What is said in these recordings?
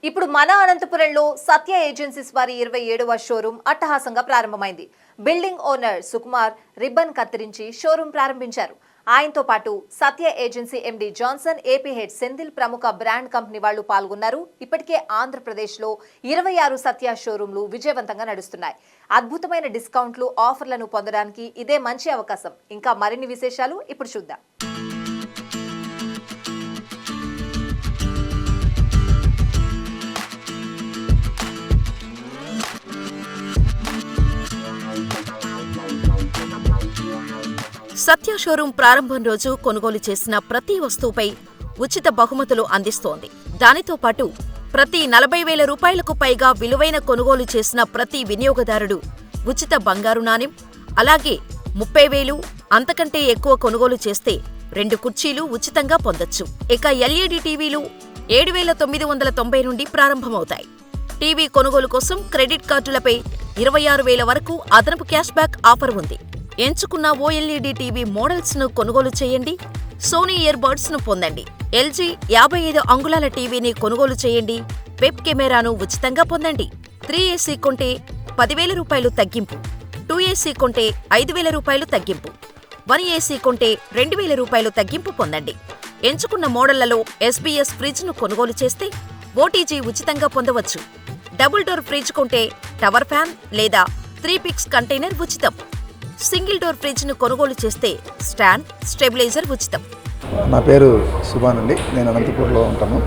ఇప్పుడు మన అనంతపురంలో సత్య ఏజెన్సీస్ వారి 27వ షోరూం అట్టహాసంగా ప్రారంభమైంది. బిల్డింగ్ ఓనర్ సుకుమార్ రిబ్బన్ కత్తిరించి షోరూం ప్రారంభించారు. ఆయనతో పాటు సత్య ఏజెన్సీ ఎండి జాన్సన్, ఏపీ హెడ్ సెంధిల్ ప్రముఖ బ్రాండ్ కంపెనీ వాళ్లు పాల్గొన్నారు. ఇప్పటికే ఆంధ్రప్రదేశ్లో 26 సత్య షోరూంలు విజయవంతంగా నడుస్తున్నాయి. అద్భుతమైన డిస్కౌంట్లు, ఆఫర్లను పొందడానికి ఇదే మంచి అవకాశం. ఇంకా మరిన్ని విశేషాలు ఇప్పుడు చూద్దాం. సత్య షోరూం ప్రారంభం రోజు కొనుగోలు చేసిన ప్రతి వస్తువుపై ఉచిత బహుమతులు అందిస్తోంది. దానితో పాటు ప్రతి 40,000 రూపాయలకు పైగా విలువైన కొనుగోలు చేసిన ప్రతి వినియోగదారుడు ఉచిత బంగారు నాణెం, అలాగే 30,000 అంతకంటే ఎక్కువ కొనుగోలు చేస్తే 2 కుర్చీలు ఉచితంగా పొందొచ్చు. ఇక ఎల్ఈడి టీవీలు 7,990 నుండి ప్రారంభమవుతాయి. టీవీ కొనుగోలు కోసం క్రెడిట్ కార్డులపై 26,000 వరకు అదనపు క్యాష్ బ్యాక్ ఆఫర్ ఉంది. ఎంచుకున్న ఓఎల్ఈడి టీవీ మోడల్స్ ను కొనుగోలు చేయండి. సోనీ ఇయర్ బడ్స్ ను పొందండి. ఎల్జీ 55 అంగుళాల టీవీని కొనుగోలు చేయండి. వెబ్ కెమెరాను ఉచితంగా పొందండి. 3AC కొంటే 10,000 రూపాయలు తగ్గింపు, 2AC కొంటే 5,000 రూపాయలు తగ్గింపు, 1AC కొంటే 2,000 రూపాయలు తగ్గింపు పొందండి. ఎంచుకున్న మోడళ్లలో SBS ఫ్రిడ్జ్ ను కొనుగోలు చేస్తే ఓటీజీ ఉచితంగా పొందవచ్చు. డబుల్ డోర్ ఫ్రిడ్జ్ కొంటే టవర్ ఫ్యాన్ లేదా 3 పిక్స్ కంటైనర్ ఉచితం. సింగిల్ డోర్ ఫ్రిడ్జ్ ను కొనుగోలు చేస్తే స్టాండ్, స్టెబిలైజర్ ఉచితం. నా పేరు సుభాన్ అండి. నేను అనంతపూర్లో ఉంటాను.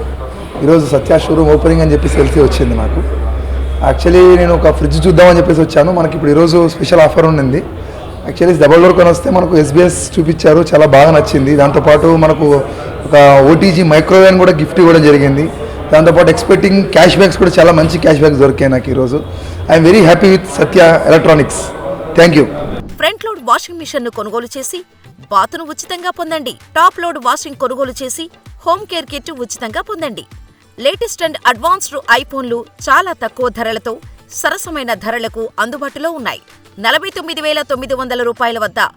ఈరోజు సత్య షోరూమ్ ఓపెనింగ్ అని చెప్పేసి తెలిసి వచ్చింది నాకు. యాక్చువల్లీ నేను ఒక ఫ్రిడ్జ్ చూద్దామని చెప్పేసి వచ్చాను. మనకి ఇప్పుడు ఈరోజు స్పెషల్ ఆఫర్ ఉండింది. యాక్చువల్లీ డబుల్ డోర్ కొని వస్తే మనకు SBS చూపించారు, చాలా బాగా నచ్చింది. దాంతోపాటు మనకు ఒక ఓటీజీ మైక్రోవేవ్ కూడా గిఫ్ట్ ఇవ్వడం జరిగింది. దాంతోపాటు ఎక్స్పెక్టింగ్ క్యాష్ బ్యాక్స్ కూడా చాలా మంచి క్యాష్ బ్యాక్స్ దొరికాయి నాకు ఈరోజు. I'm very happy with Satya electronics. Thank you. Front load washing machine ను కొనుగోలు చేసి బాతును ఉచితంగా పొందండి. టాప్ లోడ్ వాషింగ్ కొనుగోలు చేసి హోమ్ కేర్ కిట్ ఉచితంగా పొందండి. లేటెస్ట్ అండ్ అడ్వాన్స్డ్ ఐఫోన్లు చాలా తక్కువ ధరలతో సరసమైన ధరలకు అందుబాటులో ఉన్నాయి. 49,900 రూపాయల వద్ద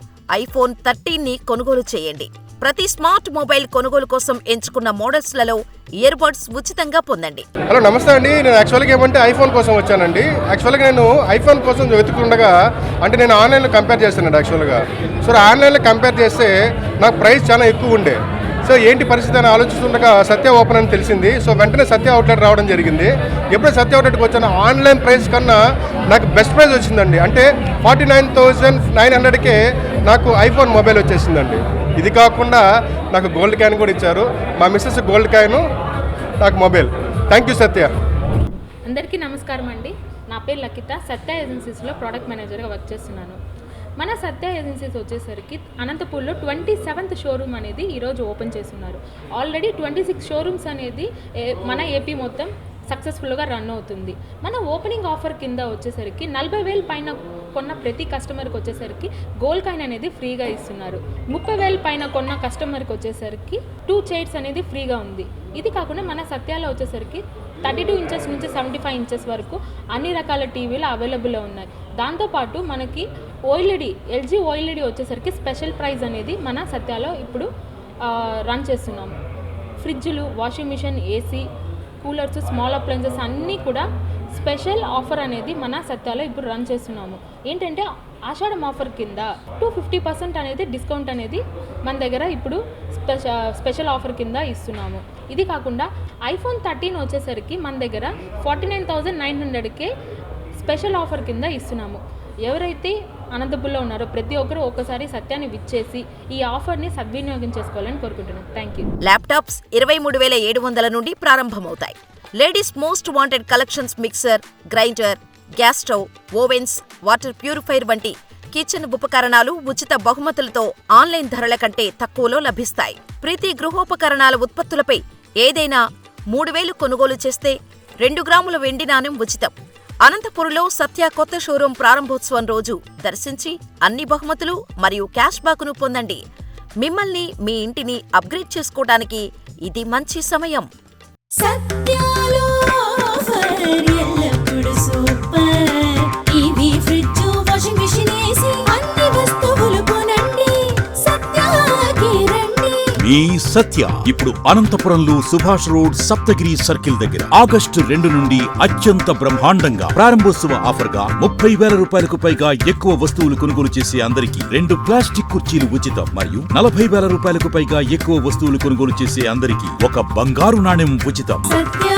ఐఫోన్ 13 ని కొనుగోలు చేయండి. ప్రతి స్మార్ట్ మొబైల్ కొనుగోలు కోసం ఎంచుకున్న మోడల్స్లలో ఇయర్ బడ్స్ ఉచితంగా పొందండి. హలో, నమస్తే అండి. నేను యాక్చువల్గా ఏమంటే ఐఫోన్ కోసం వచ్చానండి. యాక్చువల్గా నేను ఐఫోన్ కోసం వెతుకుండగా అంటే నేను ఆన్లైన్లో కంపేర్ చేస్తానండి యాక్చువల్గా. సో ఆన్లైన్లో కంపేర్ చేస్తే నాకు ప్రైస్ చాలా ఎక్కువ ఉండే. సో ఏంటి పరిస్థితి అని ఆలోచిస్తుండగా సత్య ఓపెన్ అని తెలిసింది. సో వెంటనే సత్య అవుట్లెట్ రావడం జరిగింది. ఎప్పుడైతే సత్య అవుట్లెట్కి వచ్చానో ఆన్లైన్ ప్రైస్ కన్నా నాకు బెస్ట్ ప్రైస్ వచ్చిందండి. అంటే 49,900కే నాకు ఐఫోన్ మొబైల్ వచ్చేసిందండి. ఇది కాకుండా నాకు గోల్డ్ కాయిన్ కూడా ఇచ్చారు. మా మిస్సెస్ గోల్డ్ కాయిన్, నాకు మొబైల్. థ్యాంక్ యూ సత్య. అందరికీ నమస్కారం అండి. నా పేరు లకిత. సత్య ఏజెన్సీస్లో ప్రోడక్ట్ మేనేజర్గా వర్క్ చేస్తున్నాను. మన సత్య ఏజెన్సీస్ వచ్చేసరికి అనంతపూర్లో 27th షోరూమ్ అనేది ఈరోజు ఓపెన్ చేస్తున్నారు. ఆల్రెడీ 26 షోరూమ్స్ అనేది మన ఏపీ మొత్తం సక్సెస్ఫుల్గా రన్ అవుతుంది. మన ఓపెనింగ్ ఆఫర్ కింద వచ్చేసరికి 40,000 పైన కొన్న ప్రతి కస్టమర్కి వచ్చేసరికి గోల్డ్ కాయిన్ అనేది ఫ్రీగా ఇస్తున్నారు. 30,000 పైన కొన్న కస్టమర్కి వచ్చేసరికి 2 చైర్స్ అనేది ఫ్రీగా ఉంది. ఇది కాకుండా మన సత్యాలో వచ్చేసరికి 32 ఇంచెస్ నుంచి 75 ఇంచెస్ వరకు అన్ని రకాల టీవీలు అవైలబుల్లో ఉన్నాయి. దాంతోపాటు మనకి ఓఎల్ఈడి, ఎల్జీ ఓఎల్ఈడి వచ్చేసరికి స్పెషల్ ప్రైజ్ అనేది మన సత్యాలో ఇప్పుడు రన్ చేస్తున్నాము. ఫ్రిడ్జ్లు, washing machine, AC, coolers, small appliances అన్నీ కూడా స్పెషల్ ఆఫర్ అనేది మన సత్యాలో ఇప్పుడు రన్ చేస్తున్నాము. ఏంటంటే ఆషాఢం ఆఫర్ కింద 50% అనేది డిస్కౌంట్ అనేది మన దగ్గర ఇప్పుడు స్పెషల్ ఆఫర్ కింద ఇస్తున్నాము. ఇది కాకుండా ఐఫోన్ 13 వచ్చేసరికి మన దగ్గర 49,900కే స్పెషల్ ఆఫర్ కింద ఇస్తున్నాము. ఎవరైతే అనంతపూర్లో ఉన్నారో ప్రతి ఒక్కరూ ఒక్కసారి సత్యాన్ని విచ్చేసి ఈ ఆఫర్ని సద్వినియోగం చేసుకోవాలని కోరుకుంటున్నాను. Thank you. ల్యాప్టాప్స్ 23,700 నుండి ప్రారంభమవుతాయి. Ladies most wanted collections mixer, grinder, gas stove, ovens, water purifier వంటి కిచెన్ ఉపకరణాలు ఉచిత బహుమతులతో ఆన్లైన్ ధరల కంటే తక్కువలో లభిస్తాయి. ప్రతి గృహోపకరణాల ఉత్పత్తులపై ఏదైనా 3,000 కొనుగోలు చేస్తే 2 గ్రాముల వెండి నాణెం ఉచితం. అనంతపురంలో సత్య కొత్త షోరూం ప్రారంభోత్సవం రోజు దర్శించి అన్ని బహుమతులు మరియు క్యాష్ బ్యాక్ను పొందండి. మిమ్మల్ని, మీ ఇంటిని అప్గ్రేడ్ చేసుకోవడానికి ఇది మంచి సమయం. సత్యాలో ఆఫర్ ఎల్లప్పుడూ super. TV, fridge, washing machine, AC అన్ని వస్తువులు కొనండి. సత్యాకి రండి. మీ సత్య ఇప్పుడు అనంతపురంలో సుభాష్ రోడ్ సప్తగిరి సర్కిల్ దగ్గర ఆగస్టు 2 నుండి అత్యంత బ్రహ్మాండంగా ప్రారంభోత్సవ ఆఫర్ గా 30,000 రూపాయలకు పైగా ఎక్కువ వస్తువులు కొనుగోలు చేసే అందరికి 2 ప్లాస్టిక్ కుర్చీలు ఉచితం మరియు 40,000 రూపాయలకు పైగా ఎక్కువ వస్తువులు కొనుగోలు చేసే అందరికి 1 బంగారు నాణెం ఉచితం. సత్య